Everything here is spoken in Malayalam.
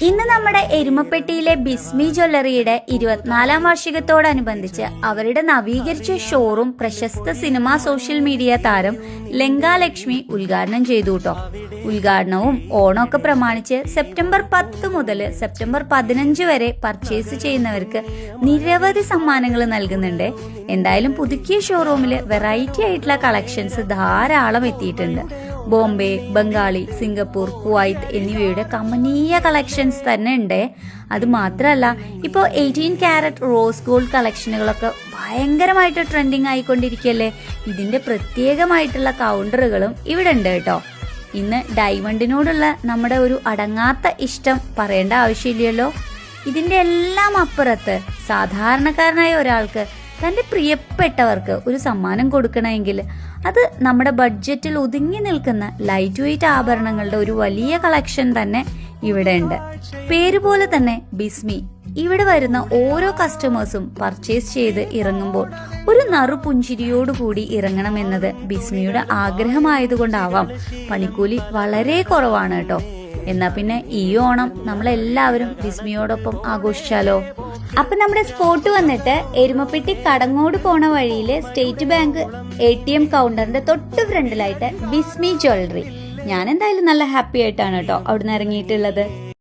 ഇന്ന് നമ്മുടെ എരുമപ്പെട്ടിയിലെ ബിസ്മി ജ്വല്ലറിയുടെ 24ാം വാർഷികത്തോടനുബന്ധിച്ച് അവരുടെ നവീകരിച്ച ഷോറൂം പ്രശസ്ത സിനിമാ സോഷ്യൽ മീഡിയ താരം ലങ്കാലക്ഷ്മി ഉദ്ഘാടനം ചെയ്തു കേട്ടോ. ഉദ്ഘാടനവും ഓണമൊക്കെ പ്രമാണിച്ച് സെപ്റ്റംബർ 10 മുതൽ സെപ്റ്റംബർ 15 വരെ പർച്ചേസ് ചെയ്യുന്നവർക്ക് നിരവധി സമ്മാനങ്ങൾ നൽകുന്നുണ്ട്. എന്തായാലും പുതുക്കിയ ഷോറൂമിൽ വെറൈറ്റി ആയിട്ടുള്ള കളക്ഷൻസ് ധാരാളം എത്തിയിട്ടുണ്ട്. ബോംബെ, ബംഗാളി, സിംഗപ്പൂർ, കുവൈത്ത് എന്നിവയുടെ കമനീയ കളക്ഷൻസ് തന്നെ ഉണ്ട്. അത് മാത്രമല്ല, ഇപ്പോൾ 18 കാരറ്റ് റോസ് ഗോൾഡ് കളക്ഷനുകളൊക്കെ ഭയങ്കരമായിട്ട് ട്രെൻഡിങ് ആയിക്കൊണ്ടിരിക്കുകയല്ലേ. ഇതിന്റെ പ്രത്യേകമായിട്ടുള്ള കൗണ്ടറുകളും ഇവിടെ ഉണ്ട് കേട്ടോ. ഇന്ന് ഡയമണ്ടിനോടുള്ള നമ്മുടെ ഒരു അടങ്ങാത്ത ഇഷ്ടം പറയേണ്ട ആവശ്യമില്ലല്ലോ. ഇതിന്റെ എല്ലാം അപ്പുറത്ത് സാധാരണക്കാരനായ ഒരാൾക്ക് തൻ്റെ പ്രിയപ്പെട്ടവർക്ക് ഒരു സമ്മാനം കൊടുക്കണമെങ്കിൽ അത് നമ്മുടെ ബഡ്ജറ്റിൽ ഒതുങ്ങി നിൽക്കുന്ന ലൈറ്റ് വെയ്റ്റ് ആഭരണങ്ങളുടെ ഒരു വലിയ കളക്ഷൻ തന്നെ ഇവിടെ ഉണ്ട്. പേര് പോലെ തന്നെ ബിസ്മി. ഇവിടെ വരുന്ന ഓരോ കസ്റ്റമേഴ്സും പർച്ചേസ് ചെയ്ത് ഇറങ്ങുമ്പോൾ ഒരു നറുപുഞ്ചിരിയോടുകൂടി ഇറങ്ങണമെന്നത് ബിസ്മിയുടെ ആഗ്രഹമായതുകൊണ്ടാവാം പണിക്കൂലി വളരെ കുറവാണ് കേട്ടോ. എന്നാ പിന്നെ ഈ ഓണം നമ്മളെല്ലാവരും ബിസ്മിയോടൊപ്പം ആഘോഷിച്ചാലോ. അപ്പൊ നമ്മുടെ സ്പോട്ട് വന്നിട്ട് എരുമപ്പെട്ടി കടങ്ങോട് പോണ വഴിയില് സ്റ്റേറ്റ് ബാങ്ക് ATM കൗണ്ടറിന്റെ തൊട്ട് ഫ്രണ്ടിലായിട്ട് ബിസ്മി ജ്വല്ലറി. ഞാൻ എന്തായാലും നല്ല ഹാപ്പി ആയിട്ടാണ് കേട്ടോ അവിടുന്ന് ഇറങ്ങിയിട്ടുള്ളത്.